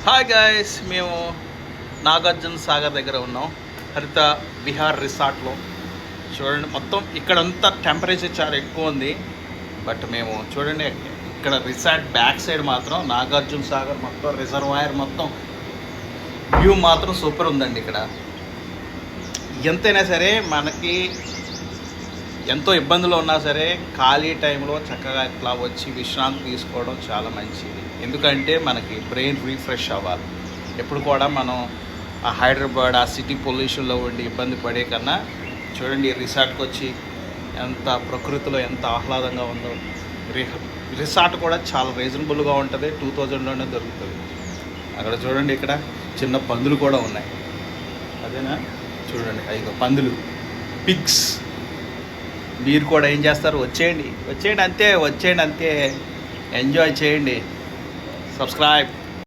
Hi guys, మేము నాగార్జున సాగర్ దగ్గర ఉన్నాం. హరిత విహార్ రిసార్ట్లో చూడండి. మొత్తం ఇక్కడంతా టెంపరేచర్ చాలా ఎక్కువ ఉంది. బట్ మేము చూడండి, ఇక్కడ రిసార్ట్ బ్యాక్ సైడ్ మాత్రం నాగార్జున సాగర్ మొత్తం రిజర్వాయర్ మొత్తం వ్యూ మాత్రం సూపర్ ఉందండి. ఇక్కడ ఎంతైనా సరే మనకి ఎంతో ఇబ్బందులు ఉన్నా సరే ఖాళీ టైంలో చక్కగా ఇట్లా వచ్చి విశ్రాంతి తీసుకోవడం చాలా మంచిది. ఎందుకంటే మనకి బ్రెయిన్ రీఫ్రెష్ అవ్వాలి. ఎప్పుడు కూడా మనం ఆ హైదరాబాద్ ఆ సిటీ పొల్యూషన్లో ఉండి ఇబ్బంది పడే కన్నా చూడండి, రిసార్ట్కి వచ్చి ఎంత ప్రకృతిలో ఎంత ఆహ్లాదంగా ఉందో. రిసార్ట్ కూడా చాలా రీజనబుల్గా ఉంటుంది, 2000లోనే దొరుకుతుంది. అక్కడ చూడండి, ఇక్కడ చిన్న పందులు కూడా ఉన్నాయి. అదేనా చూడండి, ఐదు పందులు, పిగ్స్. మీరు కూడా ఏం చేస్తారు? వచ్చేయండి అంతే, ఎంజాయ్ చేయండి. సబ్స్క్రైబ్.